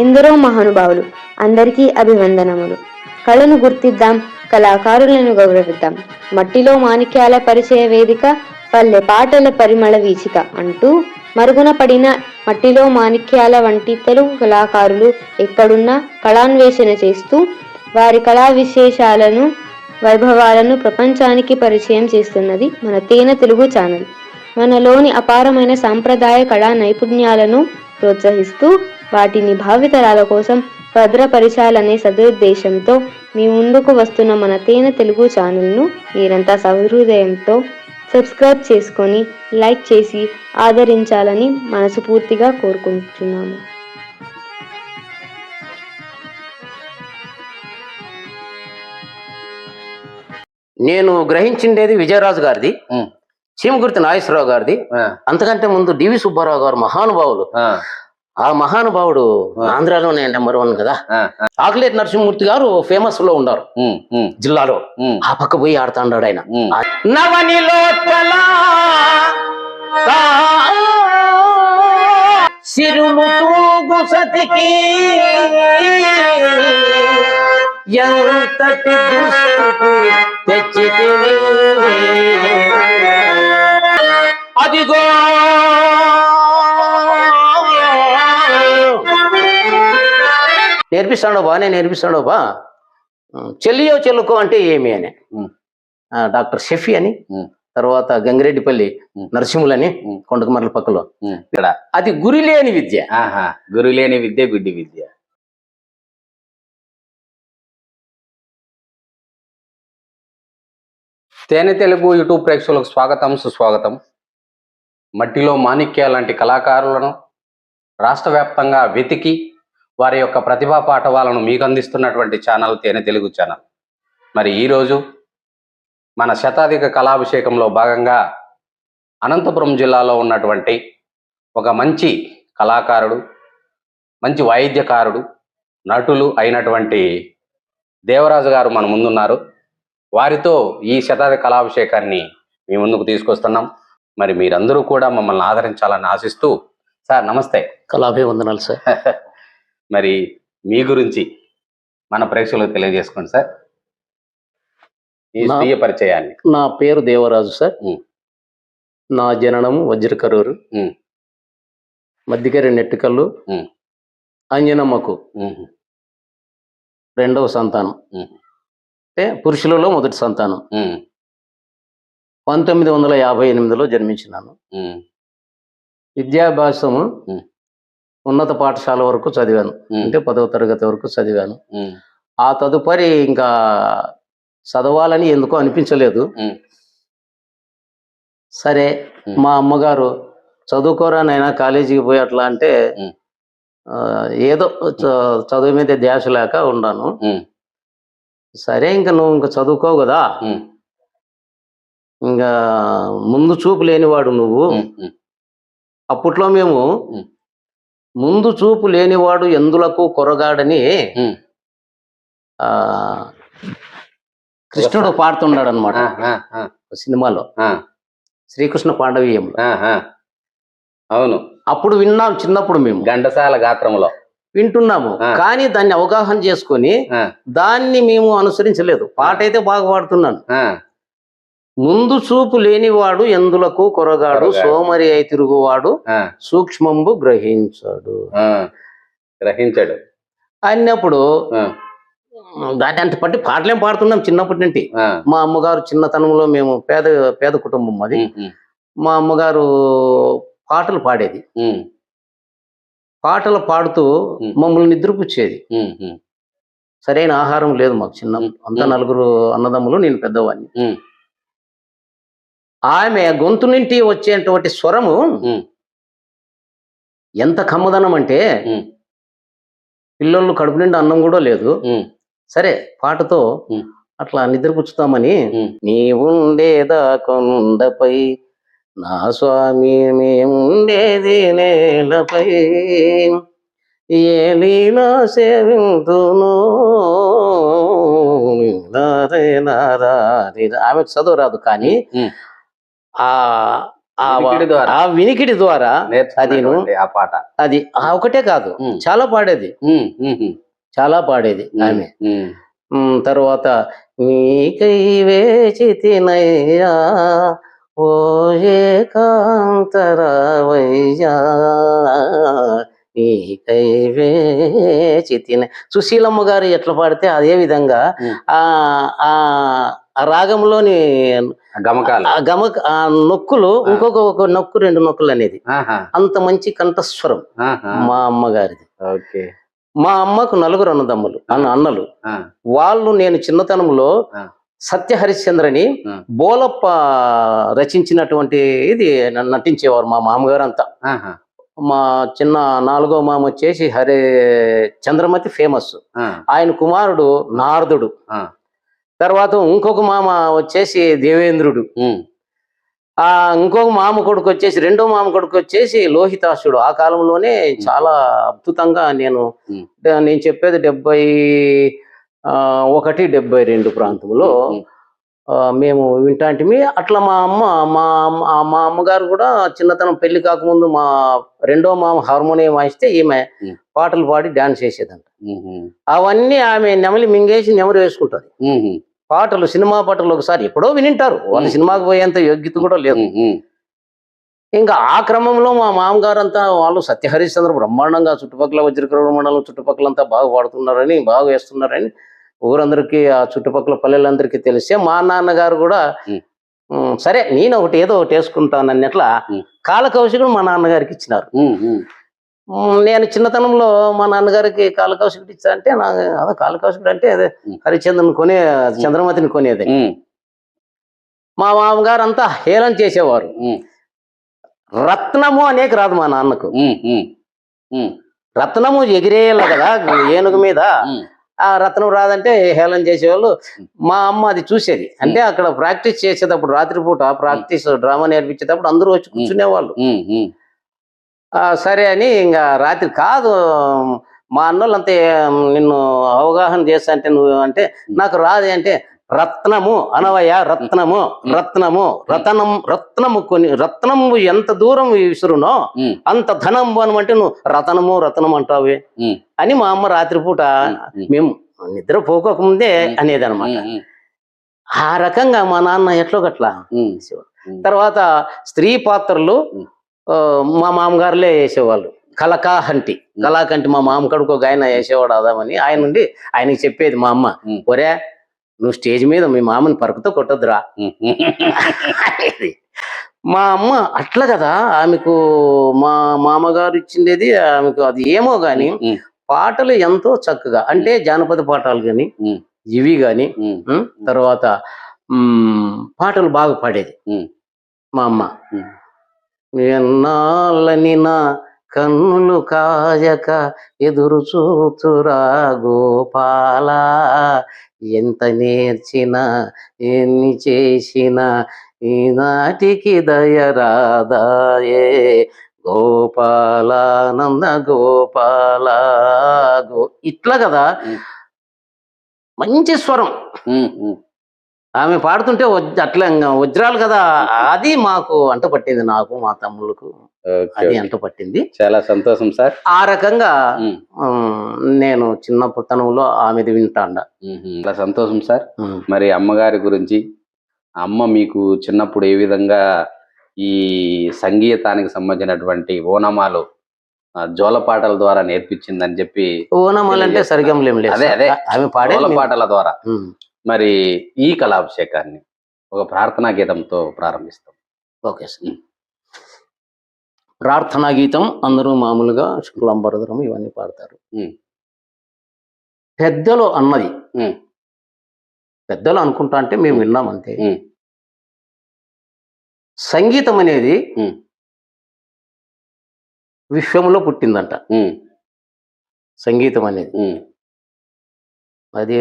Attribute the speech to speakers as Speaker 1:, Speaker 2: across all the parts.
Speaker 1: ఎందరో మహానుభావులు. అందరికీ అభివందనములు. కళను గుర్తిద్దాం, కళాకారులను గౌరవిద్దాం. మట్టిలో మాణిక్యాల పరిచయ వేదిక, పల్లె పాటల పరిమళ వీచిక అంటూ మరుగున పడిన మట్టిలో మాణిక్యాల వంటి తెలుగు కళాకారులు ఎక్కడున్నా కళాన్వేషణ చేస్తూ వారి కళా విశేషాలను, వైభవాలను ప్రపంచానికి పరిచయం చేస్తున్నది మన తేనె తెలుగు ఛానల్. మనలోని అపారమైన సాంప్రదాయ కళా నైపుణ్యాలను ప్రోత్సహిస్తూ వాటిని భావితరాల కోసం భద్రపరచాలనే సదుద్దేశంతో మీ ముందుకు వస్తున్న మన తేనె తెలుగు ఛానల్ను మీరంతా సహృదయంతో సబ్స్క్రైబ్ చేసుకొని లైక్ చేసి ఆదరించాలని మనస్ఫూర్తిగా కోరుకుంటున్నాము.
Speaker 2: నేను గ్రహించిండేది విజయరాజు గారిది, చీమకుర్తి నాగేశ్వరరావు గారిది, అంతకంటే ముందు డివి సుబ్బారావు గారు మహానుభావులు. ఆ మహానుభావుడు ఆంధ్రాలోనే నెంబర్ 1 కదా. ఆకులేటి నరసింహమూర్తి గారు ఫేమస్ లో ఉన్నారు జిల్లాలో. ఆ పక్క పోయి ఆడుతాడు ఆయన. అదిగో నేర్పిస్తాడో బా, నేను నేర్పిస్తాడో బా. చెల్లియో చెల్లుకో అంటే ఏమి అని డాక్టర్ షఫీ అని, తర్వాత గంగిరెడ్డిపల్లి నరసింహులని కొండకమర్ల పక్కలో. ఇక్కడ అది గురిలేని విద్య.
Speaker 3: గురులేని విద్య గుడ్డి విద్య. తేనె తెలుగు యూట్యూబ్ ప్రేక్షకులకు స్వాగతం, సుస్వాగతం. మట్టిలో మాణిక్య లాంటి కళాకారులను రాష్ట్ర వ్యాప్తంగా వెతికి వారి యొక్క ప్రతిభా పాఠవాలను మీకు అందిస్తున్నటువంటి ఛానల్ తేనె తెలుగు ఛానల్. మరి ఈరోజు మన శతాధిక కళాభిషేకంలో భాగంగా అనంతపురం జిల్లాలో ఉన్నటువంటి ఒక మంచి కళాకారుడు, మంచి వాయిద్యకారుడు, నటులు అయినటువంటి దేవరాజు గారు మన ముందున్నారు. వారితో ఈ శతాధిక కళాభిషేకాన్ని మీ ముందుకు తీసుకొస్తున్నాం. మరి మీరందరూ కూడా మమ్మల్ని ఆదరించాలని ఆశిస్తూ, సార్ నమస్తే.
Speaker 2: కళాభివందనాలు సార్.
Speaker 3: మరి మీ గురించి మన ప్రేక్షకులకు తెలియజేసుకోండి సార్, ఈ స్వీయ పరిచయాన్ని.
Speaker 2: నా పేరు దేవరాజు సార్. నా జననం వజ్రకరూరు, మధ్యకరి నెట్టికల్లు, అంజనమ్మకు 2వ సంతానం, అంటే పురుషులలో మొదటి సంతానం. 1958లో జన్మించినాను. విద్యాభ్యాసము ఉన్నత పాఠశాల వరకు చదివాను, అంటే 10వ తరగతి వరకు చదివాను. ఆ తదుపరి ఇంకా చదవాలని ఎందుకో అనిపించలేదు. సరే మా అమ్మగారు చదువుకోరా నైనా కాలేజీకి పోయి అట్లా అంటే ఏదో చదువు మీద ధ్యాస లేక ఉన్నాను. సరే ఇంకా నువ్వు ఇంకా చదువుకోవు కదా, ఇంకా ముందు చూపు లేనివాడు నువ్వు. అప్పట్లో మేము ముందు చూపు లేనివాడు ఎందులకు కొరగాడని కృష్ణుడు పాడుతున్నాడు అనమాట సినిమాలో, శ్రీకృష్ణ పాండవీయంలో.
Speaker 3: అవును,
Speaker 2: అప్పుడు విన్నాం చిన్నప్పుడు, మేము
Speaker 3: ఘంటసాల గాత్రంలో
Speaker 2: వింటున్నాము. కానీ దాన్ని అవగాహన చేసుకొని దాన్ని మేము అనుసరించలేదు. పాట అయితే బాగా పాడుతున్నాను. ముందు చూపు లేనివాడు ఎందులకు కొరగాడు, సోమరి అయి తిరుగువాడు సూక్ష్మంబు గ్రహించాడు అన్నప్పుడు దాన్ని అంత పట్టి పాటలేం పాడుతున్నాం చిన్నప్పటి నుండి. మా అమ్మగారు చిన్నతనంలో, మేము పేద కుటుంబం అది. మా అమ్మగారు పాటలు పాడేది. పాటలు పాడుతూ మమ్మల్ని నిద్రపుచ్చేది. సరైన ఆహారం లేదు మాకు చిన్నప్పుడు. అంతా 4 అన్నదమ్ములు, నేను పెద్దవాడిని. ఆమె గొంతు నుండి వచ్చేటువంటి స్వరము ఎంత కమ్మదనం అంటే, పిల్లలు కడుపు నిండా అన్నం కూడా లేదు. సరే పాటతో అట్లా నిద్రపుచ్చుతామని, నీవుండేదా కొండపై నా స్వామి మేముండేది నేలపై, ఏ లీలా సేవింతును. ఆమెకు చదువు రాదు, కానీ
Speaker 3: వినికిడి ద్వారా.
Speaker 2: ఆ వినికిడి ద్వారా
Speaker 3: నేర్చుకున్నటువంటి ఆ పాట.
Speaker 2: అది ఒకటే కాదు, చాలా పాడేది, చాలా పాడేది ఆమె. తర్వాత నీకై వేచితినయ్యా ఓ ఏకాంతరావయ్యా నీకై వేచితిన. సుశీలమ్మ గారు ఎట్లా పాడితే అదే విధంగా ఆ ఆ ఆ రాగంలోని
Speaker 3: గమకాలు,
Speaker 2: ఆ నొక్కులు, ఒక నొక్కు 2 నొక్కులు అనేది అంత మంచి కంఠస్వరం మా అమ్మగారిది.
Speaker 3: ఓకే.
Speaker 2: మా అమ్మకు 4 అన్నదమ్ములు, అన్నలు. వాళ్ళు నేను చిన్నతనంలో సత్య హరిశ్చంద్రని బోలప్ప రచించినటువంటి ఇది నటించేవారు మా మామగారు అంతా. మా చిన్న 4వ మామ వచ్చేసి చంద్రమతి ఫేమస్, ఆయన కుమారుడు నారదుడు. తర్వాత ఇంకొక మామ వచ్చేసి దేవేంద్రుడు. ఇంకొక మామ కొడుకు వచ్చేసి 2వ మామ కొడుకు వచ్చేసి లోహితాసుడు. ఆ కాలంలోనే చాలా అద్భుతంగా నేను చెప్పేది 71, 72 ప్రాంతంలో మేము వింటాంటిమి. అట్లా మా అమ్మగారు కూడా చిన్నతనం పెళ్లి కాకముందు మా 2వ మామ హార్మోనియం వాయిస్తే ఈమె పాటలు పాడి డాన్స్ చేసేదంట. అవన్నీ ఆమె నెమలి మింగేసి నెమరు వేసుకుంటది. పాటలు, సినిమా పాటలు ఒకసారి ఎప్పుడో వినింటారు, వాళ్ళు సినిమాకి పోయేంత యోగ్యత కూడా లేదు. ఇంకా ఆ క్రమంలో మా మామగారు అంతా వాళ్ళు సత్యహరిశ్చంద్ర బ్రహ్మాండంగా చుట్టుపక్కల వజ్రకరణ మండలం చుట్టుపక్కలంతా బాగా పాడుతున్నారని, బాగా వేస్తున్నారని ఊరందరికీ, ఆ చుట్టుపక్కల పల్లెలందరికీ తెలిసే మా నాన్నగారు కూడా సరే నేను ఏదో ఒకటి వేసుకుంటానన్నట్లా కాలకౌశికుడు మా నాన్నగారికి ఇచ్చినారు. నేను చిన్నతనంలో మా నాన్నగారికి కాలకౌశికుడు ఇచ్చా అంటే అదే కాలకౌశికుడు అంటే అదే హరిశ్చంద్రుని చంద్రమతిని కొనేది. మా మామగారు అంతా హేళన చేసేవారు. రత్నము అనేక రాదు మా నాన్నకు. రత్నము ఎగిరేయాలి కదా ఏనుగు మీద, ఆ రత్నం రాదంటే హేళన చేసేవాళ్ళు. మా అమ్మ అది చూసేది. అంటే అక్కడ ప్రాక్టీస్ చేసేటప్పుడు రాత్రిపూట ప్రాక్టీస్ డ్రామా నేర్పించేటప్పుడు అందరూ వచ్చి కూర్చునేవాళ్ళు. సరే అని ఇంకా రాత్రి కాదు మా అన్నోళ్ళంతా నిన్ను అవగాహన చేస్తా అంటే నువ్వు అంటే నాకు రాదే అంటే రత్నము అనవయ్య, రత్నము రత్నము రత్నము రత్నము ఎంత దూరం విసురునో అంత ధనం అనమంటే నువ్వు రతనము రత్నం అంటావే అని మా అమ్మ రాత్రిపూట మేము నిద్ర పోకోకముందే అనేది అనమాట. ఆ రకంగా మా నాన్న ఎట్లో గట్లా. తర్వాత స్త్రీ పాత్రలు మా మామగారులే వేసేవాళ్ళు. కళాకంటి మా మామ కడుకు ఒక ఆయన వేసేవాడు అదామని. ఆయన నుండి ఆయనకి చెప్పేది మా అమ్మ, ఒరే నువ్వు స్టేజ్ మీద మీ మామని పరుకుతో కొట్టొద్దురా అనేది. మా అమ్మ అట్లా కదా, ఆమెకు మా మామగారు ఇచ్చిండేది ఆమెకు అది ఏమో గాని పాటలు ఎంతో చక్కగా, అంటే జానపద పాటలు గాని ఇవి గాని తర్వాత పాటలు బాగా పాడేది మా అమ్మ. ఎన్నాళ్ళని నా కన్నులు కాయక ఎదురు చూతురా గోపాల, ఎంత నేర్చినా ఎన్ని చేసినా ఈనాటికి దయరాదాయే గోపాలానంద గోపాల ఇట్లా కదా మంచి స్వరం. ఆమె పాడుతుంటే అట్లా వజ్రాలు కదా, అది మాకు అంట పట్టింది, నాకు మా తమ్ముళ్ళకు అది అంట పట్టింది.
Speaker 3: చాలా సంతోషం సార్.
Speaker 2: ఆ రకంగా నేను చిన్నతనంలో ఆమెది వింటాండ.
Speaker 3: చాలా సంతోషం సార్. మరి అమ్మగారి గురించి, అమ్మ మీకు చిన్నప్పుడు ఏ విధంగా ఈ సంగీతానికి సంబంధించినటువంటి ఓనమాలు జోలపాటల ద్వారా నేర్పించిందని చెప్పి.
Speaker 2: ఓనమాలు అంటే సరిగమలేం లేదు,
Speaker 3: అదే అదే
Speaker 2: ఆమె పాడే
Speaker 3: జోలపాటల ద్వారా. మరి ఈ కళాభిషేకాన్ని ఒక ప్రార్థనా గీతంతో ప్రారంభిస్తాం.
Speaker 2: Okay sir. ప్రార్థనా గీతం అందరూ మామూలుగా శుక్లాంబరధరం ఇవన్నీ పాడతారు. పెద్దలు అన్నది, పెద్దలు అనుకుంటా అంటే మేము విన్నాం అంతే. సంగీతం అనేది విశ్వంలో పుట్టిందంట. సంగీతం అనేది అది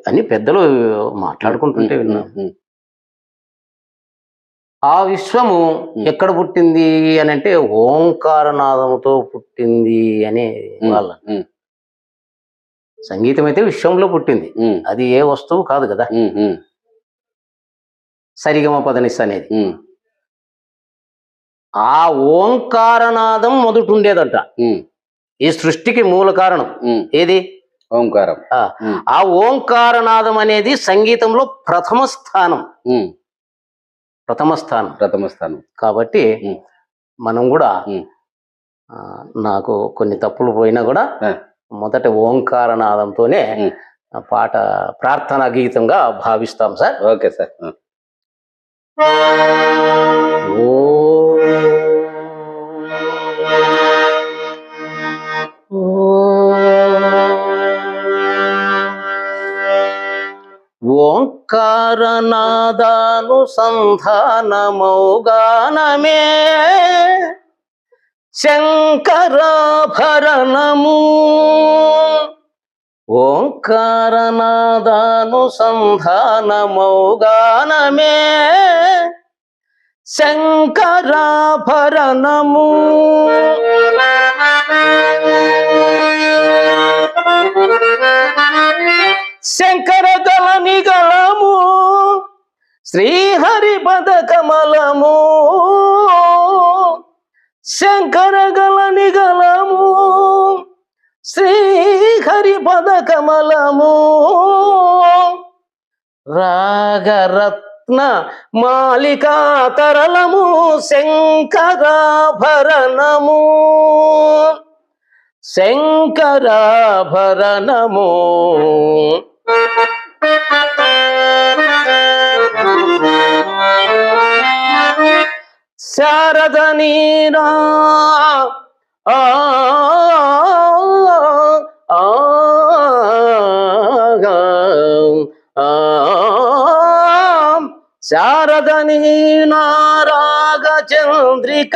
Speaker 2: అని పెద్దలు మాట్లాడుకుంటుంటే విన్నాం. ఆ విశ్వము ఎక్కడ పుట్టింది అని అంటే ఓంకారనాదముతో పుట్టింది అనే వాళ్ళ. సంగీతం అయితే విశ్వంలో పుట్టింది, అది ఏ వస్తువు కాదు కదా. సరిగమ పదనిస్ అనేది ఆ ఓంకారనాదం మొదటి ఉండేదంట. ఈ సృష్టికి మూల కారణం ఏది?
Speaker 3: ఓంకారం.
Speaker 2: ఆ ఓంకారనాదం అనేది సంగీతంలో ప్రథమ స్థానం. కాబట్టి మనం కూడా నాకు కొన్ని తప్పులు పోయినా కూడా మొదట ఓంకారనాదంతోనే పాట ప్రార్థనా గీతంగా భావిస్తాం సార్.
Speaker 3: Okay sir.
Speaker 2: ఓంకారనాదానుసంధానమౌగానమే శంకరాభరణము. ఓంకారనాదానుసంధానమౌగానమే శంకరాభరణము. శంకర గల నిగలము శ్రీహరి పద కమలము. శంకర గల నిగలము శ్రీహరి పద కమలము. రాగరత్న మాలికా తరళము శంకరాభరణము. శంకరాభరణము. శారద నీరా శారద నీనారాగ చంద్రిక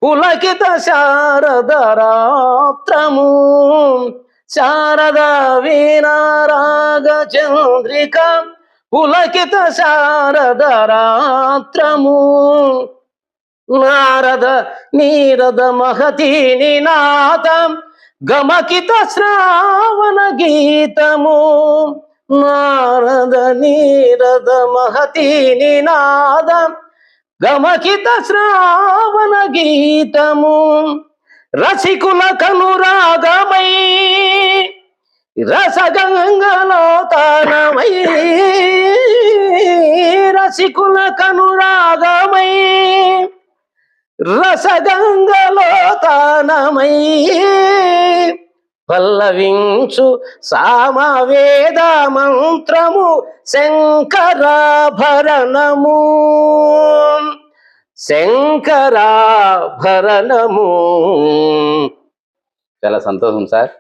Speaker 2: పులకిత శారద రాత్రము. శారద వీణారాగ చంద్రిక పులకిత శారద రాత్రము. నారద నీరద మహతి నినాదం గమకిత శ్రావణ గీతము. నారద నీరద మహతి నినాదం గమకిత శ్రావణ గీతము. రసికుల కనురాగమై రసగంగలో తానమై. రసికుల కనురాగమై రసగంగలో తానమై. పల్లవించు సామవేద మంత్రము శంకరాభరణము. శంకరాభరణము.
Speaker 3: చాలా సంతోషం సార్.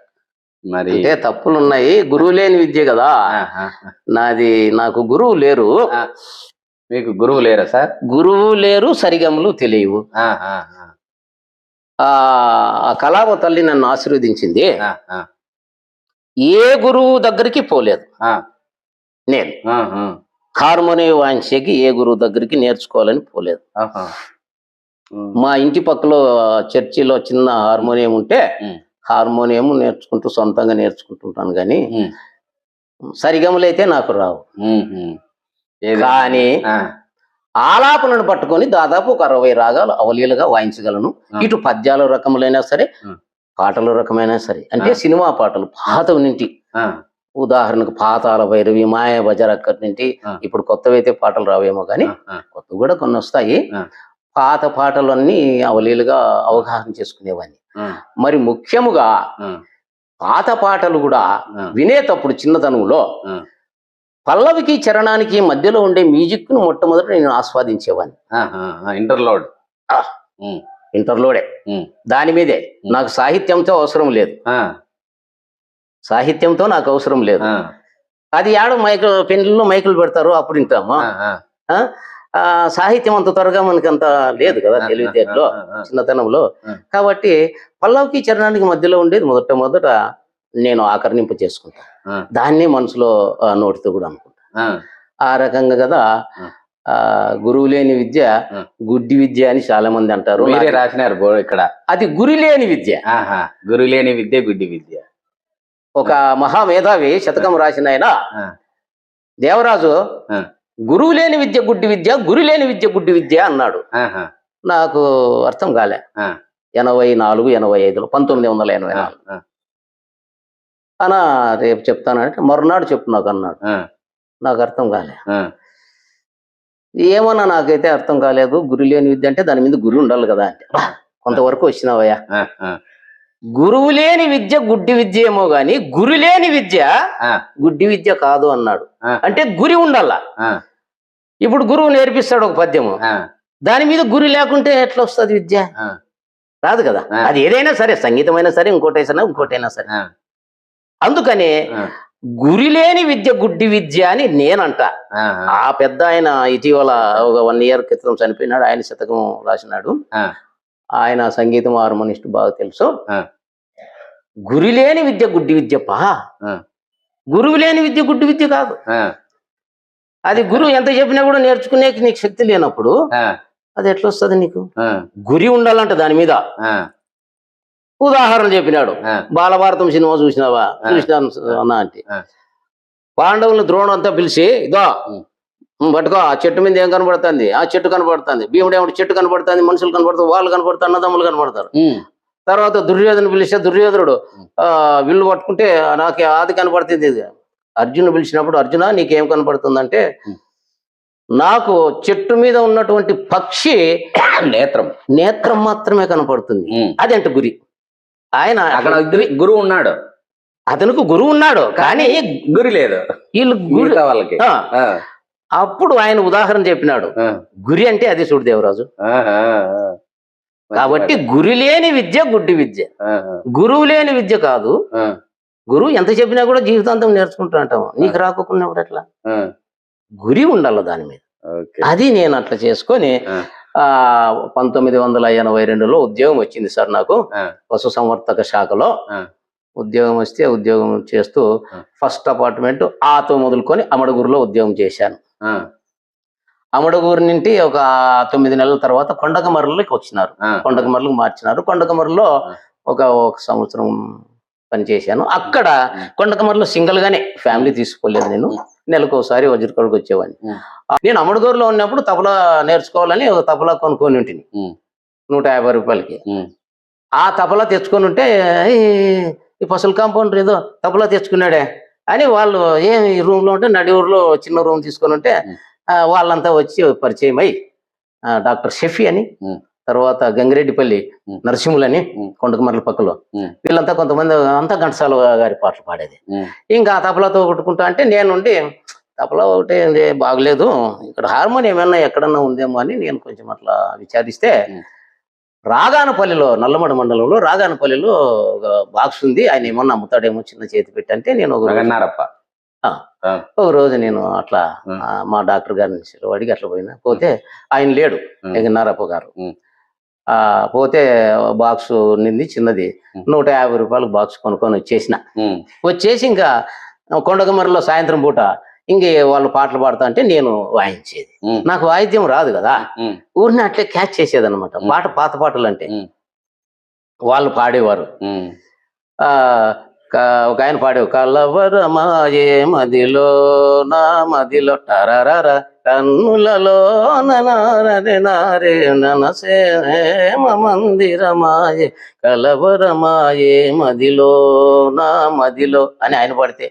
Speaker 3: మరి
Speaker 2: అంటే తప్పులున్నాయి, గురువు లేని విద్య కదా నాకు గురువు లేరు.
Speaker 3: మీకు గురువు లేరా సార్?
Speaker 2: గురువు లేరు, సరిగమలు తెలియవు. ఆ కళామ తల్లి నన్ను ఆశీర్వదించింది. ఏ గురువు దగ్గరికి పోలేదు. నేను హార్మోనియం వాయించేకి ఏ గురువు దగ్గరికి నేర్చుకోవాలని పోలేదు. మా ఇంటి పక్కలో చర్చిలో చిన్న హార్మోనియం ఉంటే హార్మోనియం నేర్చుకుంటూ సొంతంగా నేర్చుకుంటుంటాను కానీ సరిగమలైతే నాకు రావు. కానీ ఆలాపనను పట్టుకొని దాదాపు ఒక 60 రాగాలు అవలీలుగా వాయించగలను. ఇటు పద్యాల రకములైనా సరే, పాటల రకమైనా సరే. అంటే సినిమా పాటలు పాత నుండి, ఉదాహరణకు పాతాల భైరవి, మాయ బజార్ అక్కడి నుండి. ఇప్పుడు కొత్తవైతే పాటలు రావేమో కానీ కొత్త కూడా కొన్ని వస్తాయి. పాత పాటలన్నీ అవలీలుగా అవగాహన చేసుకునేవాడిని. మరి ముఖ్యముగా పాత పాటలు కూడా వినేటప్పుడు చిన్నతనంలో పల్లవికి చరణానికి మధ్యలో ఉండే మ్యూజిక్ ను మొట్టమొదటి నేను ఆస్వాదించేవాడిని. ఇంటర్లోడే దాని మీదే. నాకు సాహిత్యంతో అవసరం లేదు. సాహిత్యంతో నాకు అవసరం లేదు. అది పెండ్లలో మైకులు పెడతారు, అప్పుడు వింటాము. సాహిత్యం అంత త్వరగా మనకి అంత లేదు కదా తెలివితేటలో, చిన్నతనంలో. కాబట్టి పల్లవికి చరణానికి మధ్యలో ఉండేది మొదట నేను ఆకర్ణింప చేసుకుంటా. దాన్నే మనసులో నోటితో కూడా అనుకుంటా. ఆ రకంగా కదా గురువు లేని విద్య గుడ్డి విద్య అని చాలా మంది అంటారు.
Speaker 3: మీరే రాసినారు ఇక్కడ.
Speaker 2: అది గురి లేని విద్య.
Speaker 3: గురు లేని విద్య గుడ్డి విద్య.
Speaker 2: ఒక మహామేధావి శతకం రాసిన ఆయన దేవరాజు గురువు లేని విద్య గుడ్డి విద్య, గురి లేని విద్య గుడ్డి విద్య అన్నాడు. నాకు అర్థం కాలే. 84, 85లో 1984 అనా రేపు చెప్తానంటే మరునాడు చెప్పు నాకు అన్నాడు. నాకు అర్థం కాలే. ఏమన్నా నాకైతే అర్థం కాలేదు. గురి లేని విద్య అంటే దాని మీద గురి ఉండాలి కదా అంటే కొంతవరకు వచ్చినావయ్యా. గురువు లేని విద్య గుడ్డి విద్య ఏమో గాని గురి లేని విద్య గుడ్డి విద్య కాదు అన్నాడు. అంటే గురి ఉండాలా. ఇప్పుడు గురువు నేర్పిస్తాడు ఒక పద్యము, దాని మీద గురి లేకుంటే ఎట్లా వస్తుంది విద్య? రాదు కదా. అది ఏదైనా సరే, సంగీతమైనా సరే, ఇంకోటైనా సరే. అందుకని గురి లేని విద్య గుడ్డి విద్య అని నేనంట. ఆ పెద్ద ఆయన ఇటీవల ఒక 1 year క్రితం చనిపోయినాడు. ఆయన శతకం రాసినాడు. ఆయన సంగీతం హార్మోనిస్ట్ బాగా తెలుసు. గురి లేని విద్య గుడ్డి విద్య పా. గురువు లేని విద్య గుడ్డి విద్య కాదు. అది గురువు ఎంత చెప్పినా కూడా నేర్చుకునే నీకు శక్తి లేనప్పుడు అది ఎట్లా వస్తుంది నీకు? గురి ఉండాలంట దాని మీద. ఉదాహరణ చెప్పినాడు. బాలభారతం సినిమా చూసినావా? చూసినాను అన్నా అంటే పాండవులు ద్రోణం అంతా పిలిచి ఇదో పట్టుకో, ఆ చెట్టు మీద ఏం కనబడుతుంది? ఆ చెట్టు కనబడుతుంది. భీముడు ఏమిటి? చెట్టు కనబడుతుంది, మనుషులు కనబడతారు, వాళ్ళు కనబడతారు, అన్నదమ్ములు కనబడతారు. తర్వాత దుర్యోధను పిలిస్తే దుర్యోధనుడు విల్లు పట్టుకుంటే నాకు అది కనబడుతుంది. అర్జును పిలిచినప్పుడు అర్జున నీకేం కనబడుతుందంటే నాకు చెట్టు మీద ఉన్నటువంటి పక్షి నేత్రం మాత్రమే కనపడుతుంది. అదంటే గురి. ఆయన అక్కడ
Speaker 3: గురువు ఉన్నాడు,
Speaker 2: అతనికి గురువు ఉన్నాడు, కానీ
Speaker 3: గురి లేదు
Speaker 2: వీళ్ళు గురి
Speaker 3: వాళ్ళకి.
Speaker 2: అప్పుడు ఆయన ఉదాహరణ చెప్పినాడు. గురి అంటే అది చూడు దేవరాజు. కాబట్టి గురి లేని విద్య గుడ్డి విద్య, గురువు లేని విద్య కాదు. గురువు ఎంత చెప్పినా కూడా జీవితాంతం నేర్చుకుంటూ అంటాము. నీకు రాకున్నప్పుడు ఎట్లా? గురి ఉండాలి దాని మీద. అది నేను అట్లా చేసుకొని 1982లో ఉద్యోగం వచ్చింది సార్ నాకు. పశు సంవర్ధక శాఖలో ఉద్యోగం వస్తే ఉద్యోగం చేస్తూ ఫస్ట్ అపార్ట్మెంట్ ఆతో మొదలుకొని అమడగూరులో ఉద్యోగం చేశాను. అమడగూరు నుండి ఒక 9 నెలల తర్వాత కొండకమర్రులోకి వచ్చినారు. కొండకమర్రులకు మార్చినారు. కొండకమర్రులో ఒక సంవత్సరం పనిచేశాను. అక్కడ కొండకమర్రులో సింగిల్ గానే, ఫ్యామిలీ తీసుకోలేదు నేను. నెలకు ఒకసారి వజ్రకొడకు వచ్చేవాడిని. నేను అమడగూరులో ఉన్నప్పుడు తబలా నేర్చుకోవాలని ఒక తబలా కొనుక్కొని ఉంటుంది 150 రూపాయలకి. ఆ తబలా తెచ్చుకొని ఉంటే ఈ పసుల కాంపౌండర్ ఏదో తబలా తెచ్చుకున్నాడే అని వాళ్ళు ఈ రూమ్ లో ఉంటే నడి ఊర్లో చిన్న రూమ్ తీసుకొని ఉంటే వాళ్ళంతా వచ్చి పరిచయం అయ్యి డాక్టర్ షెఫీ అని, తర్వాత గంగిరెడ్డిపల్లి నరసింహులని కొండకమర్ల పక్కలో, వీళ్ళంతా కొంతమంది అంతా ఘంటసాల గారి పాటలు పాడేది. ఇంకా ఆ తబలాతో కొట్టుకుంటా అంటే నేనుండి తబలా ఒకటే బాగలేదు, ఇక్కడ హార్మోనియం ఏమన్నా ఎక్కడన్నా ఉందేమో అని నేను కొంచెం అట్లా విచారిస్తే రాగానపల్లిలో, నల్లమడ మండలంలో రాగానపల్లిలో ఒక బాక్స్ ఉంది, ఆయన ఏమన్నా అమ్ముతాడేమో చిన్న చేతి పెట్టి అంటే నేను ఒక రోజు నేను అట్లా మా డాక్టర్ గారిని అడిగి అట్లా పోతే ఆయన లేడు, నారప్ప గారు. పోతే బాక్స్ నింది చిన్నది 150 రూపాయలకు బాక్స్ కొనుక్కొని వచ్చేసి ఇంకా కొండకమర్రిలో సాయంత్రం పూట ఇంక వాళ్ళు పాటలు పాడుతా అంటే నేను వాయించేది. నాకు వాయిద్యం రాదు కదా, ఊరిని అట్లే క్యాచ్ చేసేది అనమాట. పాత పాటలు అంటే వాళ్ళు పాడేవారు. ఒక ఆయన పాడేవు, కలవరమాయే మదిలో నా మదిలో టరర కన్నులలో నారే ననసే మందిరమాయే కలవరమాయే మదిలో నా మదిలో అని ఆయన పాడితే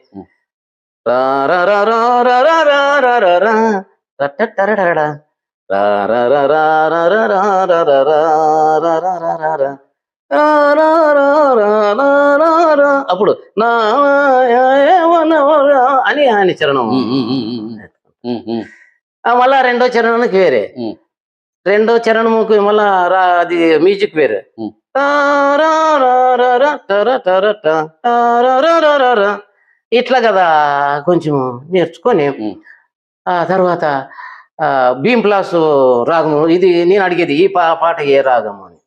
Speaker 2: అప్పుడు నా అని ఆయన చరణం. మళ్ళా రెండో చరణానికి వేరే, రెండో చరణముకి మళ్ళా అది మ్యూజిక్ వేరే. ఇట్లా కదా కొంచెం నేర్చుకొని ఆ తర్వాత భీంప్లాస్ రాగము. ఇది నేను అడిగేది, ఈ పాట ఏ రాగము అని.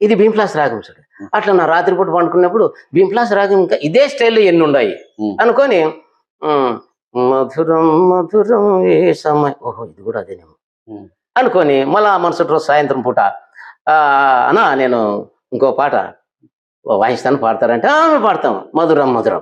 Speaker 2: ఇది భీంప్లాస్ రాగం సార్. అట్లా నా రాత్రిపూట పండుకున్నప్పుడు భీంప్లాస్ రాగం ఇంకా ఇదే స్టైల్లో ఎన్ని ఉన్నాయి అనుకొని మధురం మధురం ఏ సమయం, ఓహో ఇది కూడా అదేనేమో అనుకొని మళ్ళా మరుసటి రోజు సాయంత్రం పూట అన్నా నేను ఇంకో పాట వాయిస్తాను, పాడతారంటే మేము పాడతాం మధురం మధురం.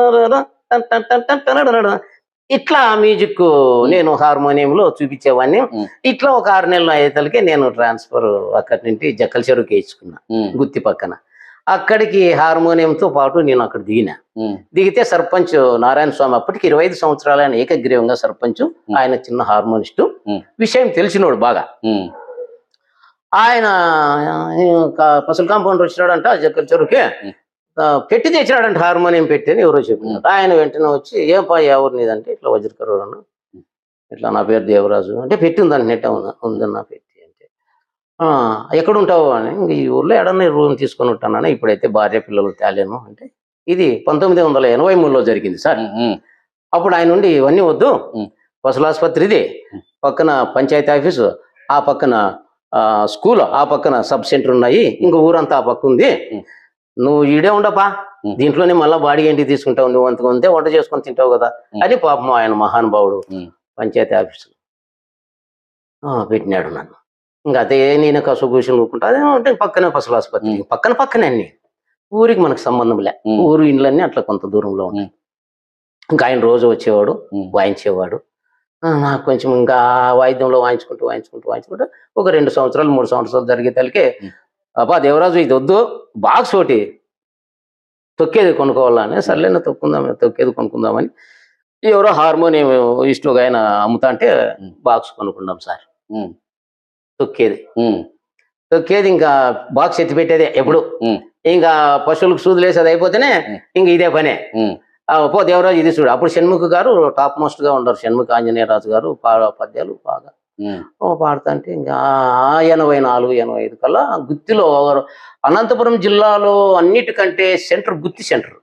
Speaker 2: ఇట్లా మ్యూజిక్ నేను హార్మోనియంలో చూపించేవాడిని. ఇట్లా ఒక 6 నెలలు అయ్యేతలకే నేను ట్రాన్స్ఫర్ అక్కడి నుండి జక్కల చెరువుకి వేయించుకున్నా, గుత్తి పక్కన. అక్కడికి హార్మోనియంతో పాటు నేను అక్కడ దిగితే సర్పంచ్ నారాయణ స్వామి, అప్పటికి 25 సంవత్సరాలు ఆయన ఏకగ్రీవంగా సర్పంచ్, ఆయన చిన్న హార్మోనిస్టు, విషయం తెలిసినోడు బాగా. ఆయన పసల్ కాంపౌండర్ వచ్చినాడంట జక్కల చెరువుకి, పెట్టి తెచ్చినాడంట హార్మోనియం పెట్టి అని ఎవరో చెప్పినాడు. ఆయన వెంటనే వచ్చి ఏం పా ఎవరు నీదంటే ఇట్లా వజ్రకరువు అన్న, ఇట్లా నా పేరు దేవరాజు అంటే, పెట్టి ఉందని నెట్ ఉందన్నా పెట్టి అంటే, ఎక్కడ ఉంటావు అని, ఇంక ఈ ఊర్లో ఎడన్నా రూమ్ తీసుకొని ఉంటానని, ఇప్పుడైతే భార్య పిల్లలు తేలేను అంటే. ఇది 1983లో జరిగింది సార్. అప్పుడు ఆయన నుండి ఇవన్నీ వద్దు, పశుల ఆసుపత్రి ఇది, పక్కన పంచాయతీ ఆఫీసు, ఆ పక్కన స్కూల్, ఆ పక్కన సబ్ సెంటర్ ఉన్నాయి, ఇంక ఊరంతా ఆ పక్క ఉంది, నువ్వు ఈడే ఉండపా, దీంట్లోనే మళ్ళీ బాడీ ఏంటి తీసుకుంటావు, నువ్వు అంతకుంటే వంట చేసుకొని తింటావు కదా అని పాపం ఆయన మహానుభావుడు పంచాయతీ ఆఫీసులో పెట్టినాడు నన్ను. ఇంకా అదే నేను కసుగూసి నూకుంటా, అదే పక్కనే పశుల ఆసుపత్రి, పక్కనే అన్ని, ఊరికి మనకు సంబంధం లే, ఊరు ఇండ్లన్నీ అట్లా కొంత దూరంలో ఉన్నాయి. ఇంకా ఆయన రోజు వచ్చేవాడు, వాయించేవాడు. నాకు కొంచెం ఇంకా వాయిద్యంలో వాయించుకుంటూ ఒక 2 సంవత్సరాలు 3 సంవత్సరాలు జరిగేతలకే, అబ్బా దేవరాజు ఇది వద్దు, బాక్స్ ఒకటి తొక్కేది కొనుక్కోవాలని, సర్లేనా తొక్కేది కొనుక్కుందామని ఎవరో హార్మోనియం ఇష్టం ఆయన అమ్ముతా అంటే బాక్స్ కొనుక్కుందాం సార్. తొక్కేది ఇంకా బాక్స్ ఎత్తి పెట్టేదే ఎప్పుడు, ఇంకా పశువులకు సూదులేసేది అయిపోతేనే ఇంక ఇదే పనే. పో దేవరాజు ఇది చూడు. అప్పుడు షణ్ముఖ గారు టాప్ మోస్ట్ గా ఉండరు, షణ్ముఖ ఆంజనేయరాజు గారు పద్యాలు బాగా పాడుతా అంటే, ఇంకా 84, 85 కల్లా గుత్తిలో అనంతపురం జిల్లాలో అన్నిటికంటే సెంటర్ గుత్తి సెంటర్,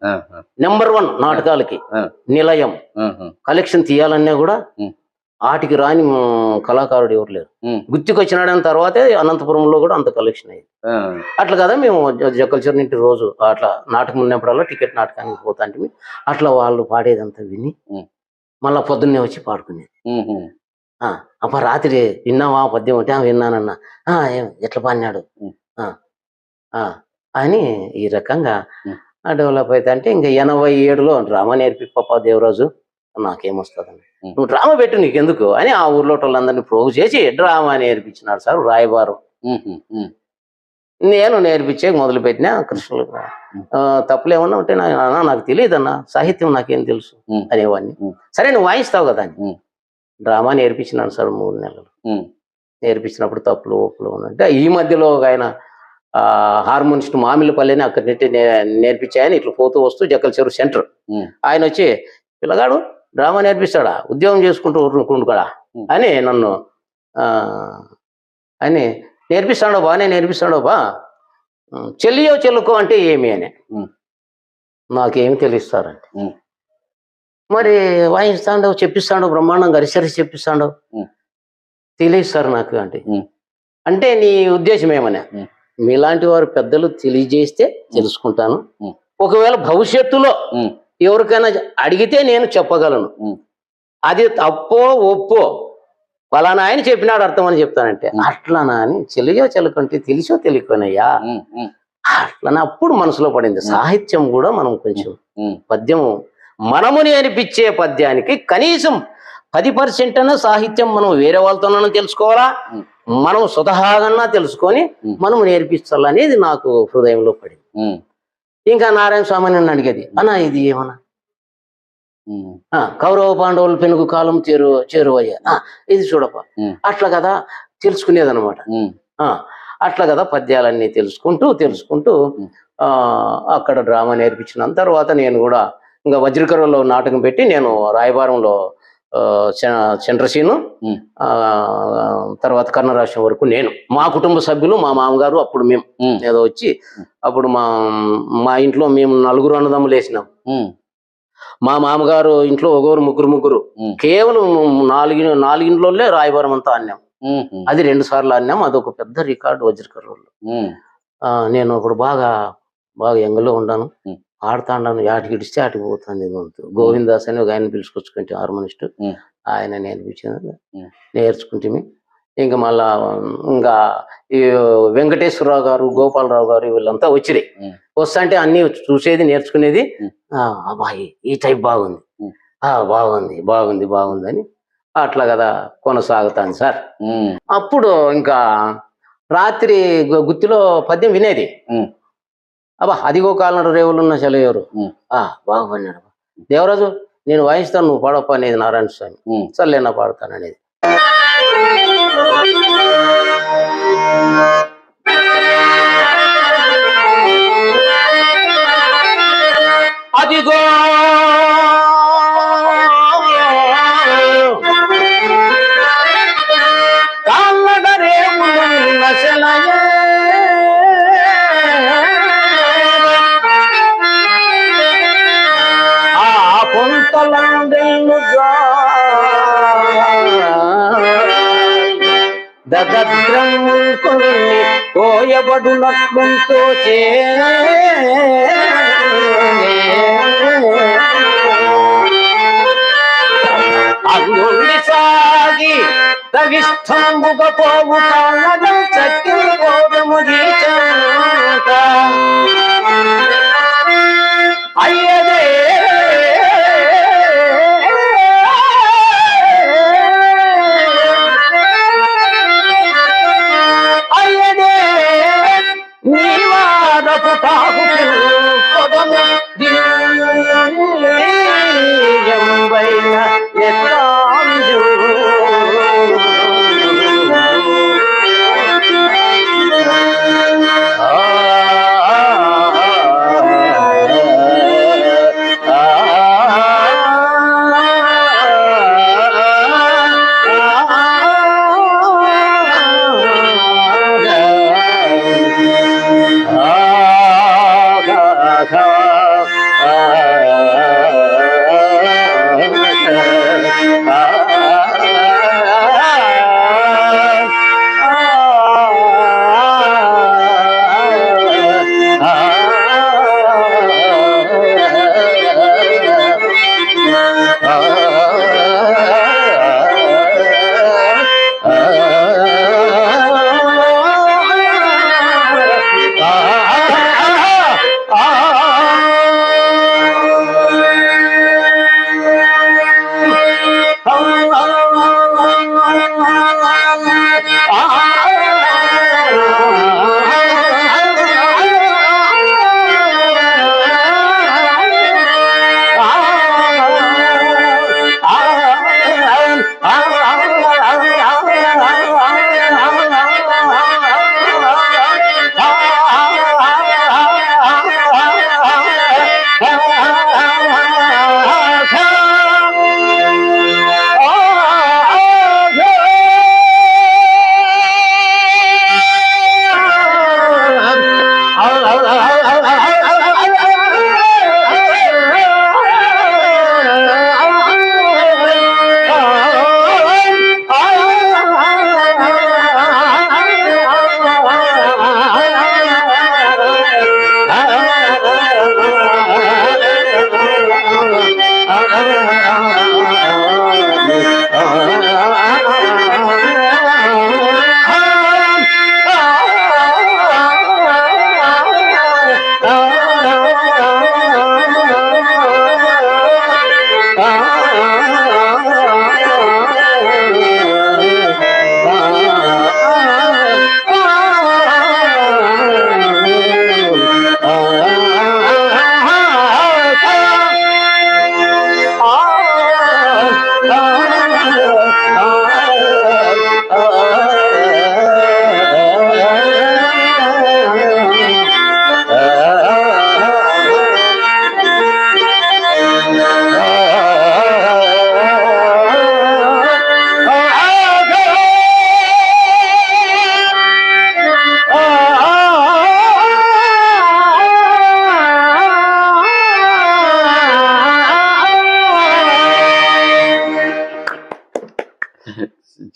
Speaker 2: నెంబర్ 1 నాటకాలకి నిలయం. కలెక్షన్ తీయాలన్నా కూడా ఆటికి రాని కళాకారుడు ఎవరు లేరు. గుత్తికి వచ్చినాడని తర్వాతే అనంతపురంలో కూడా అంత కలెక్షన్ అయ్యింది. అట్లా కదా మేము జక్కల చెరువు నుండి రోజు అట్లా నాటకం ఉన్నప్పుడల్లా టికెట్ నాటకానికి పోతా అంటే, అట్లా వాళ్ళు పాడేదంతా విని మళ్ళా పొద్దున్నే వచ్చి పాడుకునేది. అప్ప రాత్రి విన్నావా పద్యం అంటే, విన్నానన్నా, ఎట్లా పాడినాడు అని ఈ రకంగా డెవలప్ అవుతా అంటే, ఇంకా 87లో డ్రామా నేర్పి పాప దేవరాజు, నాకేమొస్తుందని, నువ్వు డ్రామా పెట్టు నీకెందుకు అని ఆ ఊర్లో వాళ్ళందరినీ ప్రోగు చేసి డ్రామా నేర్పించినాడు సార్ రాయబారం. నేను నేర్పించే మొదలు పెట్టినా. కృష్ణులు తప్పులు ఏమన్నా ఉంటే నాకు తెలియదన్నా, సాహిత్యం నాకేం తెలుసు అనేవాడిని. సరే నువ్వు వాయిస్తావు కదా అని డ్రామా నేర్పించినాడు సార్ 3 నెలలు. నేర్పించినప్పుడు తప్పులు ఒప్పులు అంటే, ఈ మధ్యలో ఆయన హార్మోనిస్ట్ మామిళ్ళపల్లిని అక్కడి నుండి నేర్పించాయని ఇట్లా పోతూ వస్తూ జక్కల చెరువు సెంటర్ ఆయన వచ్చి, పిల్లగాడు డ్రామా నేర్పిస్తాడా, ఉద్యోగం చేసుకుంటూ ఊరుకుంటు కదా అని నన్ను అని నేర్పిస్తాడో బా, నేను నేర్పిస్తాడో బా, చెల్లియో చెల్లుకో అంటే ఏమి అని. నాకేమి తెలుస్తారంటే, మరి వాయిస్తాడో చెప్పిస్తాడో బ్రహ్మాండంగా రిసర్చ్ చెప్పిస్తాడో తెలియదు సార్ నాకు అంటే నీ ఉద్దేశం ఏమన్నా, మీలాంటి వారు పెద్దలు తెలియజేస్తే తెలుసుకుంటాను, ఒకవేళ భవిష్యత్తులో ఎవరికైనా అడిగితే నేను చెప్పగలను, అది తప్పో ఒప్పో ఫలానా ఆయన చెప్పినాడు అర్థం అని చెప్తానంటే, అట్లనా అని చెల్లియో చెల్లకంటే తెలిసో తెలియకోనయ్యా అట్లనే అప్పుడు మనసులో పడింది. సాహిత్యం కూడా మనం కొంచెం పద్యము మనము నేర్పించే పద్యానికి కనీసం 10% అన్న సాహిత్యం మనం వేరే వాళ్ళతోనన్నా తెలుసుకోవాలా, మనం స్వతహాగా తెలుసుకొని మనం నేర్పించాలనేది నాకు హృదయంలో పడింది. ఇంకా నారాయణ స్వామి నన్ను అడిగేది, అన్నా ఇది ఏమన్నా కౌరవ పాండవులు పెనుగు కాలం చేరువయ్యా, ఇది చూడప, అట్లా కదా తెలుసుకునేది అనమాట. అట్లా కదా పద్యాలన్నీ తెలుసుకుంటూ అక్కడ డ్రామా నేర్పించిన తర్వాత నేను కూడా ఇంకా వజ్రకరువులో నాటకం పెట్టి, నేను రాయబారంలో చంద్రసీను, తర్వాత కర్ణరాశం వరకు నేను, మా కుటుంబ సభ్యులు, మా మామగారు, అప్పుడు మేము ఏదో వచ్చి, అప్పుడు మా ఇంట్లో మేము 4 అన్నదమ్ములు వేసినాం. మా మామగారు ఇంట్లో ఒకరు ముగ్గురు కేవలం నాలుగింట్లోనే రాయబారం అంతా ఆడినాం. అది 2 సార్లు ఆడినాం. అదొక పెద్ద రికార్డు వజ్రకర్రలో. నేను ఇప్పుడు బాగా ఎంగలో ఉన్నాను, ఆడుతాండాను. యాటికి ఇడిస్తే ఆటికి పోతుంది గొంతు. గోవిందాస్ అని ఒక ఆయన పిలుచుకొచ్చుకుంటే హార్మోనిస్ట్, ఆయన నేర్చుకుంటే ఇంకా మళ్ళా ఇంకా ఈ వెంకటేశ్వరరావు గారు, గోపాలరావు గారు వీళ్ళంతా వచ్చినాయి. వస్తుంటే అన్ని చూసేది, నేర్చుకునేది. అబ్బాయి ఈ టైప్ బాగుంది, బాగుంది అని అట్లా కదా కొనసాగుతాను సార్. అప్పుడు ఇంకా రాత్రి గుత్తిలో పద్యం వినేది. అబ్బా అదిగో కాలం రేవులున్న సెలయేరు, బాగా పడినాడు దేవరాజు, నేను వాయిస్తాను, నువ్వు పాడప్ప అనేది నారాయణ స్వామి. సర్లే నా పాడతాను అనేది. అదిగో కాళ్ళడరేవులున్న సెలయేరు, ఆ పొంతలందెల్లుగా దద్రముకొని కోయబడునట్లుంతో అందుండి సాగి దవిష్టంబుగ పోవు కాళ్ళను చక్కిన పోదము గీచంత అయ్యదే నీవారపు తాకు పొదము దియ్యంబైన ఎత్తాంజు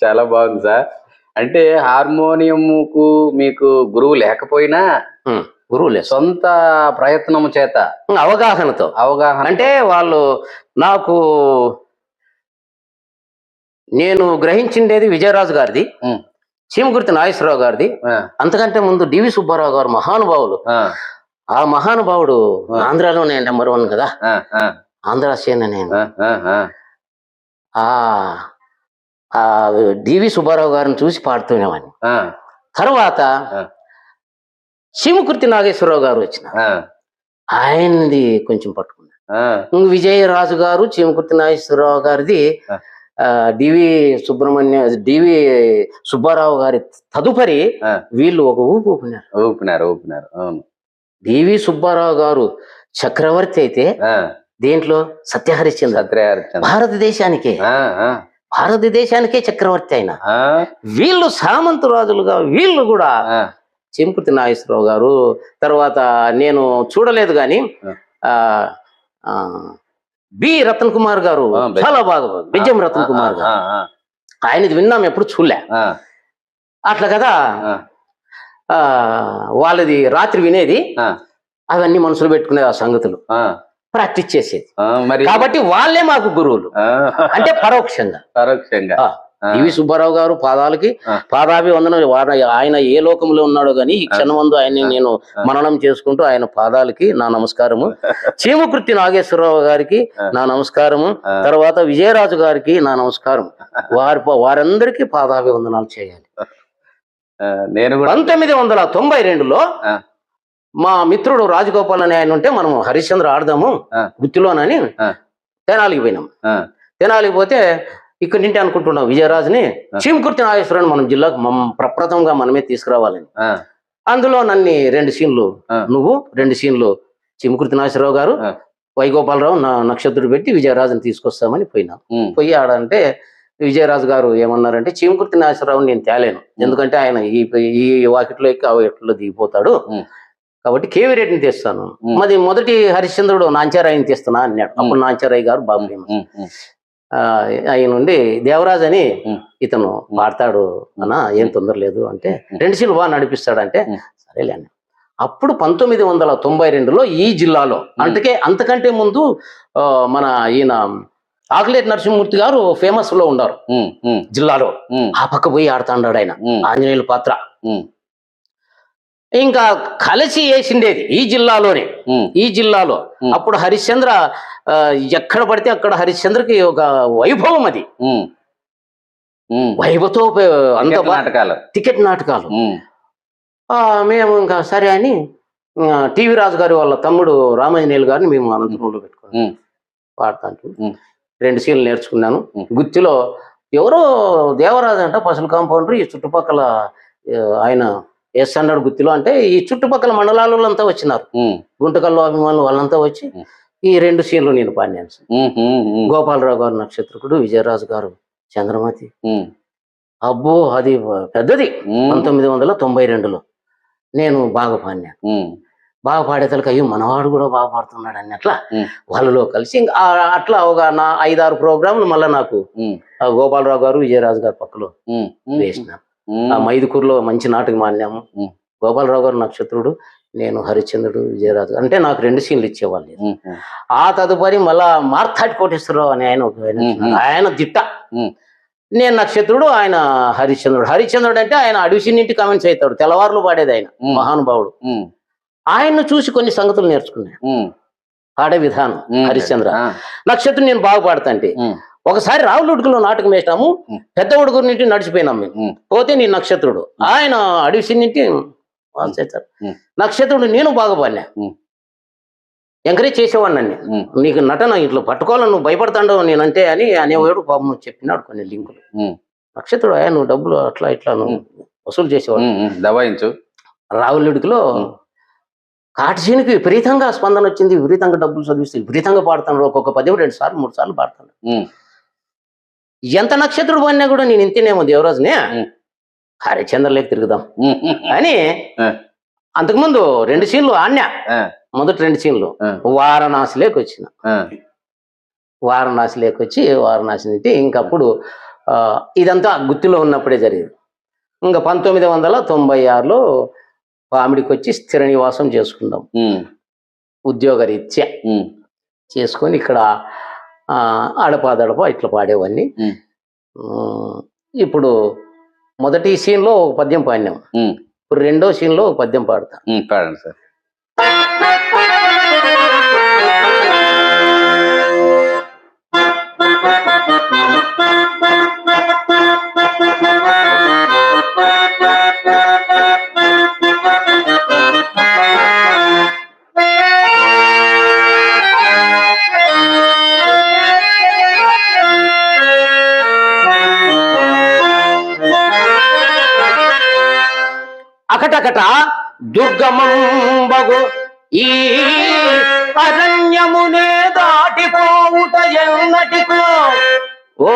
Speaker 3: చాలా బాగుంది సార్. అంటే హార్మోనియంకు మీకు గురువు లేకపోయినా
Speaker 2: గురువు లేదు,
Speaker 3: సొంత ప్రయత్నము చేత
Speaker 2: అవగాహన అంటే వాళ్ళు నాకు నేను గ్రహించిండేది విజయరాజు గారిది, చీమకుర్తి నాగేశ్వరరావు గారిది, అంతకంటే ముందు డివి సుబ్బారావు గారు మహానుభావులు. ఆ మహానుభావుడు ఆంధ్రాలోనే నెంబర్ 1 కదా, ఆంధ్ర సేన. నేను ఆ డివి సుబ్బారావు గారిని చూసి పాడుతునేవాడిని. తర్వాత చీమకుర్తి నాగేశ్వరరావు గారు వచ్చిన ఆయనది కొంచెం పట్టుకున్నా. విజయరాజు గారు, చీమకుర్తి నాగేశ్వరరావు గారిది, డివి సుబ్బారావు గారి తదుపరి వీళ్ళు ఒక ఊపినారు.
Speaker 3: అవును.
Speaker 2: డివి సుబ్బారావు గారు చక్రవర్తి అయితే దేంట్లో సత్యహరిశ్చంద్ర భారతదేశానికే చక్రవర్తి అయిన వీళ్ళు సామంతరాజులుగా వీళ్ళు కూడా చీమకుర్తి నాగేశ్వరరావు గారు. తర్వాత నేను చూడలేదు గాని బి రతన్ కుమార్ గారు చాలా బాగా, బిజ్జం రతన్ కుమార్ గారు, ఆయనది విన్నాం, ఎప్పుడు చూడలే. అట్లా కదా వాళ్ళది రాత్రి వినేది, అవన్నీ మనసులో పెట్టుకునే ఆ సంగతులు ప్రాక్టీస్ చేసేది. కాబట్టి వాళ్ళే మాకు గురువులు, అంటే పరోక్షంగా. డివి సుబ్బారావు గారు పాదాభివందనం. ఆయన ఏ లోకంలో ఉన్నాడో గాని ఈ క్షణమందు ఆయన నేను మననం చేసుకుంటూ ఆయన పాదాలకి నా నమస్కారము. చీమకుర్తి నాగేశ్వరరావు గారికి నా నమస్కారము. తర్వాత విజయరాజు గారికి నా నమస్కారం. వారందరికీ పాదాభివందనాలు చేయాలి.
Speaker 3: నేను
Speaker 2: 1992లో మా మిత్రుడు రాజగోపాల్ అని ఆయన ఉంటే మనం హరిశ్చంద్ర ఆడదాము గుత్తిలోనని తెనాలికి పోయినాం. తెనాలికి పోతే ఇక్కడి నుండి అనుకుంటున్నాం విజయరాజుని చీమకుర్తి నాగేశ్వరాన్ని మనం జిల్లాకు ప్రప్రథమంగా మనమే తీసుకురావాలని. అందులో నన్ను 2 సీన్లు నువ్వు, 2 సీన్లు చీమకుర్తి నాగేశ్వరరావు గారు, వైగోపాలరావు నక్షత్రుడు పెట్టి విజయరాజుని తీసుకొస్తామని పోయినాం. పోయి ఆడంటే విజయరాజు గారు ఏమన్నారంటే, చీమకుర్తి నాగేశ్వరరావుని నేను తేలేను, ఎందుకంటే ఆయన ఈ వాకిట్లో ఎక్కి ఆ వాకిట్లో దిగిపోతాడు, కాబట్టి కేవీ రెడ్డిని తెస్తాను. మరి మొదటి హరిశ్చంద్రుడు నాంచారాయని తెస్తున్నా అన్నాడు. అప్పుడు నాంచారాయ్ గారు బాగా ఫేమస్. ఆయన నుండి దేవరాజ్ అని ఇతను పాడతాడు అన్న, ఏం తొందర లేదు అంటే, 2 సీన్లు బాగా నడిపిస్తాడంటే సరేలే అన్న. అప్పుడు 1992లో ఈ జిల్లాలో, అంతకంటే ముందు మన ఈయన ఆకులేటి నరసింహమూర్తి గారు ఫేమస్ లో ఉన్నారు జిల్లాలో. ఆ పక్క పోయి ఆడుతాడు ఆయన ఆంజనేయుల పాత్ర. ఇంకా కలిసి వేసిండేది ఈ జిల్లాలో. అప్పుడు హరిశ్చంద్ర ఎక్కడ పడితే అక్కడ హరిశ్చంద్రకి ఒక వైభవం, అది వైభవతో అంత టికెట్ నాటకాలు. మేము ఇంకా సరే అని టీవీ రాజు గారి వాళ్ళ తమ్ముడు రామాంజనేయులు గారిని మేము అనంతపురంలో పెట్టుకున్నాం పాడతాంటూ. 2 సీన్లు నేర్చుకున్నాను. గుత్తిలో ఎవరో దేవరాజు అంట పసలు కాంపౌండర్, ఈ చుట్టుపక్కల ఆయన వేస్తాడు గుత్తిలో అంటే, ఈ చుట్టుపక్కల మండలాల అంతా వచ్చినారు, గుంటకల్లో అభిమానులు వాళ్ళంతా వచ్చి ఈ 2 సీన్లు నేను పాడినాను. గోపాలరావు గారు నక్షత్రకుడు, విజయరాజు గారు చంద్రమతి. అబ్బో అది పెద్దది. 1992లో నేను బాగా పాడినాను. బాగా పాడేతలకి అయ్యో మనవాడు కూడా బాగా పాడుతున్నాడు అన్నట్లా వాళ్ళలో కలిసి అట్లా ఒక 5-6 ప్రోగ్రాంలు మళ్ళా నాకు గోపాలరావు గారు, విజయరాజు గారు పక్కలో వేసినారు. ఆ మైదుకూరులో మంచి నాటకం మాన్యాము. గోపాలరావు గారు నక్షత్రుడు, నేను హరిశ్చంద్రుడు, విజయరాజు అంటే నాకు 2 సీన్లు ఇచ్చేవాళ్ళు. ఆ తదుపరి మళ్ళా మార్తాటి కోటేశ్వరరావు అని ఆయన దిట్ట, నేను నక్షత్రుడు, ఆయన హరిశ్చంద్రుడు అంటే ఆయన అడిసిన్నింటి కామెంట్స్ అవుతాడు, తెల్లవారులు పాడేది ఆయన మహానుభావుడు. ఆయన్ను చూసి కొన్ని సంగతులు నేర్చుకున్నాను, పాడే విధానం. హరిశ్చంద్ర నక్షత్రుడు నేను బాగా పాడతాంటే ఒకసారి రావులుడుకులో నాటకం వేసినాము, పెద్ద ఉడుగురు నుండి నడిచిపోయినాం మేము. పోతే నీ నక్షత్రుడు, ఆయన అడిసి నుండి నక్షత్రుడు నేను బాగా పాడినా, ఎంకరేజ్ చేసేవాడిని. నన్ను నీకు నటన ఇట్లా పట్టుకోవాలని నువ్వు భయపడతాండవు నేనంటే అని అనేవాడు. పాపం చెప్పినాడు కొన్ని లింకులు. నక్షత్రుడు అయ్యా నువ్వు డబ్బులు అట్లా ఇట్లా నువ్వు వసూలు చేసేవాడు. దబాయించు. రావులుడికిలో కాటసీనికి విపరీతంగా స్పందన వచ్చింది, విపరీతంగా డబ్బులు చదివిస్తే విపరీతంగా పాడుతాడు. ఒక్కొక్క 10 2 సార్లు 3 సార్లు పాడతాడు. ఎంత నక్షత్రుడు పడినా కూడా నేను ఇంతేనేమో దేవరాజునే హరిశ్చంద్రలేకి తిరుగుదాం అని. అంతకుముందు 2 సీన్లు ఆడినా. మొదటి 2 సీన్లు వారణాసిలోకి వచ్చిన. వారణాసి నుంచి ఇంకప్పుడు ఇదంతా గుత్తిలో ఉన్నప్పుడే జరిగింది. ఇంకా 1996లో పామిడికి వచ్చి స్థిర నివాసం చేసుకున్నాం. ఉద్యోగరీత్యా చేసుకొని ఇక్కడ అడపాదడప ఇట్లా పాడేవన్నీ. ఇప్పుడు మొదటి సీన్లో ఒక పద్యం పాడినాం, ఇప్పుడు రెండో సీన్లో ఒక పద్యం పాడతా.
Speaker 3: పాడండి సార్.
Speaker 2: అకటకట దుర్గమంబగు ఈ అరణ్యమునే దాటిపోవుట ఎన్నటికో ఓ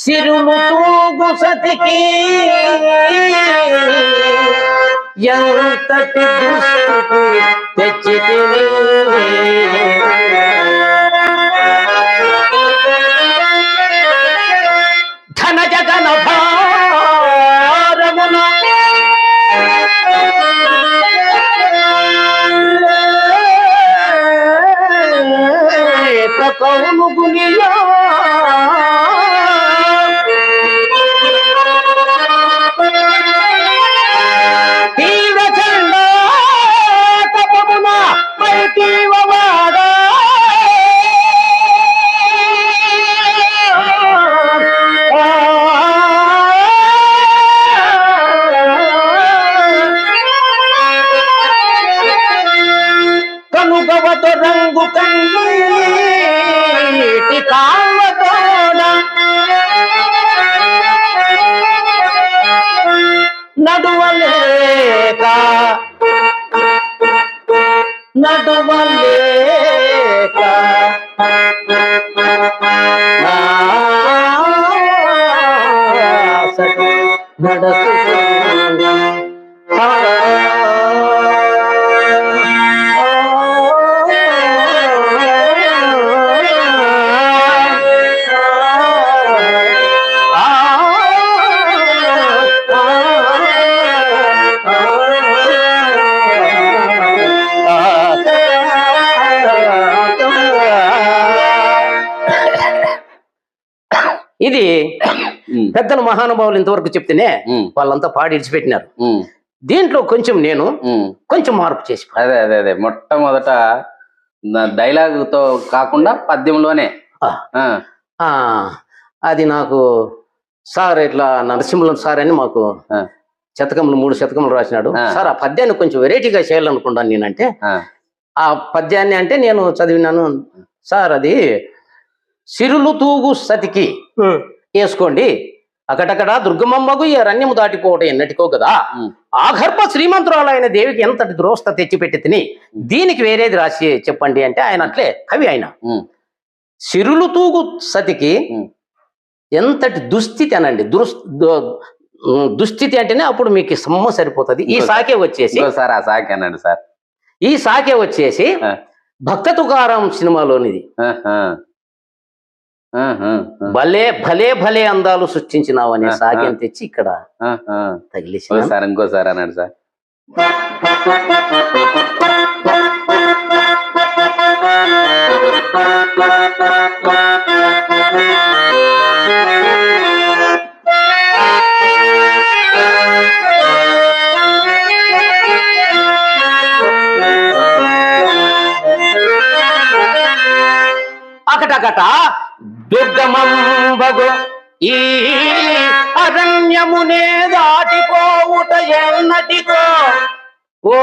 Speaker 2: సిరులు తూగు సతికి ఎంతటి దుస్థితి తెచ్చితివి. ఘన జగన భారమున కౌను గునియా తీవ్ర చండ తపమున పైకివవాడ కనుగవతో రంగు కన్నీటి కాళ్ళతోడ నడువలేక ఇది పెద్దల మహానుభావులు ఇంతవరకు చెప్తేనే వాళ్ళంతా పాడి ఇడిచిపెట్టినారు. దీంట్లో కొంచెం నేను కొంచెం మార్పు చేసి
Speaker 3: అదే అదే అదే మొట్టమొదట డైలాగుతో కాకుండా పద్యంలోనే
Speaker 2: అది నాకు సార్ ఇట్లా నరసింహులు సార్ అని మాకు శతకములు 3 శతకములు రాసినాడు సార్. ఆ పద్యాన్ని కొంచెం వెరైటీగా చేయాలనుకుంటాను నేనంటే. ఆ పద్యాన్ని అంటే నేను చదివినాను సార్, అది సిరులు తూగు సతికి వేసుకోండి, అకటకట దుర్గమమ్మకు ఈ అరణ్యము దాటిపోవటం ఎన్నటికో కదా, ఆ గర్భ శ్రీమంతురాలైన దేవికి ఎంతటి ద్రోస్త తెచ్చిపెట్టి తిని దీనికి వేరేది రాసి చెప్పండి అంటే ఆయన అట్లే కవి ఆయన. సిరులు తూగు సతికి ఎంతటి దుస్థితి అనండి, దుస్థితి అంటేనే అప్పుడు మీకు సమ్మ సరిపోతుంది. ఈ సాకే వచ్చేసి
Speaker 3: సార్ ఆ సాకే అనండి సార్.
Speaker 2: ఈ సాకే వచ్చేసి భక్త తుకారాం సినిమాలోనిది. భలే భలే భలే అందాలు సృష్టించినావు అనే సాక్యం తెచ్చి ఇక్కడ తగిలేసి
Speaker 3: సార్ ఇంకోసారి అన్నాడు సార్.
Speaker 2: అకటకట దుర్గమంబగు ఈ అరణ్యమునే దాటిపోవుట ఎన్నటికో ఓ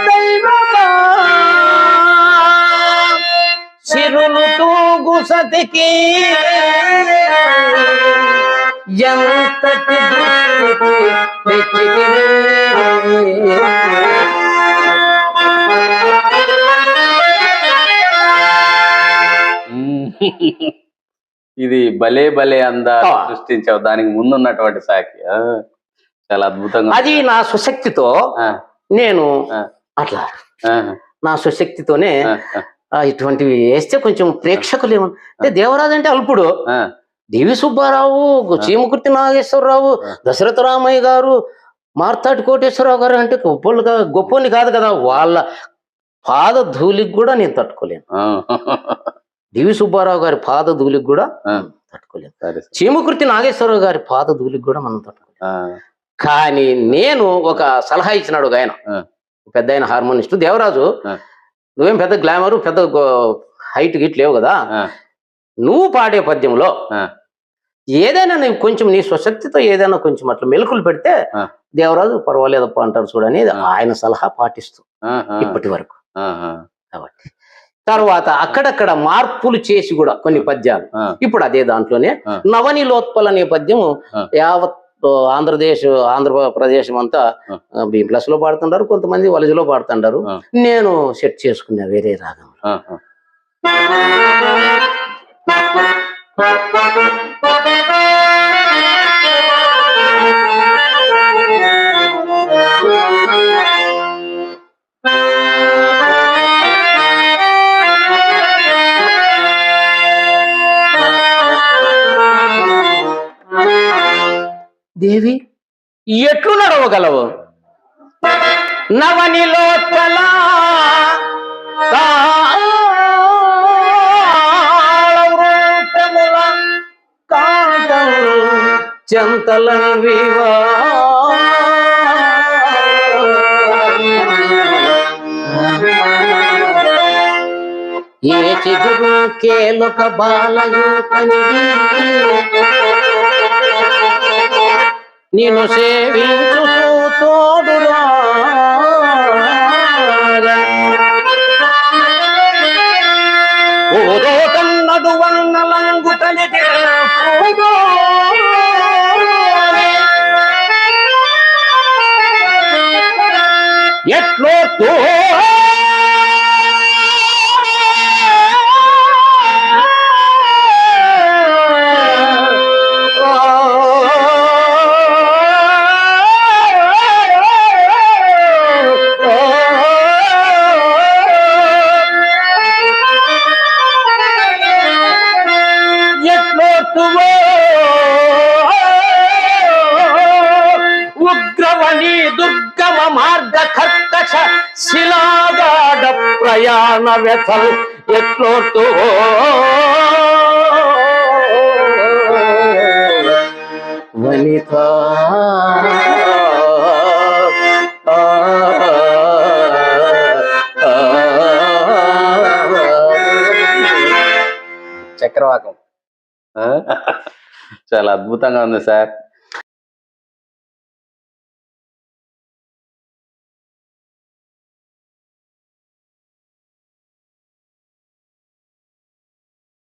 Speaker 2: దైవమా సిరులు తూగు సతికి ఎంతటి దుస్థితి తెచ్చితివి.
Speaker 3: ఇది భలే భలే అందా సృష్టించావు, దానికి ముందున్నటువంటి సాకి చాలా అద్భుతంగా.
Speaker 2: అది నా సుశక్తితో నేను అట్లా నా స్వశక్తితోనే ఇటువంటివి వేస్తే కొంచెం ప్రేక్షకులు అంటే దేవరాజు అంటే అల్పుడు, డివి సుబ్బారావు, చీమకుర్తి నాగేశ్వరరావు, దశరథ రామయ్య గారు, మార్తాటి కోటేశ్వరరావు గారు అంటే గొప్పని కాదు కదా, వాళ్ళ పాద ధూళికి కూడా నేను తట్టుకోలేను. డివి సుబ్బారావు గారి పాద ధూళికి కూడా తట్టుకోలేను. చీమకుర్తి నాగేశ్వరరావు గారి పాద ధూళికి కూడా మనం తట్టుకోలేము. కానీ నేను ఒక సలహా ఇచ్చినాడు ఒక ఆయన, పెద్ద ఆయన హార్మోనిస్టు. దేవరాజు, నువ్వేం పెద్ద గ్లామరు, పెద్ద హైట్ గిట్ లేవు కదా, నువ్వు పాడే పద్యంలో ఏదైనా నువ్వు కొంచెం నీ స్వశక్తితో ఏదైనా కొంచెం అట్లా మెలకులు పెడితే దేవరాజు పర్వాలేదప్ప అంటారు చూడని ఆయన సలహా పాటిస్తూ ఇప్పటి వరకు. కాబట్టి తర్వాత అక్కడక్కడ మార్పులు చేసి కూడా కొన్ని పద్యాలు ఇప్పుడు అదే దాంట్లోనే నవనిలోత్పల అనే పద్యం యావత్ ఆంధ్రప్రదేశ్ అంతా B+ లో పాడుతుంటారు, కొంతమంది వలజలో పాడుతుంటారు. నేను సెట్ చేసుకున్నా వేరే రాగం. దేవి ఎట్లు నడవగలవు నవనిలోత్పల చెంతల వివా ఏ చిగురు కేలుక బాలయు నిన్ను సేవించు తోడురా ఓదో కన్నడు వన్నలంగు తలిగి ఎట్లో ఉగ్రవణి దుర్గమ మార్గ కర్కశ శిలాగాఢ ప్రయాణ వ్యథల్ ఎట్లోటు వనిత
Speaker 3: చక్రవాకం చాలా అద్భుతంగా ఉంది సార్.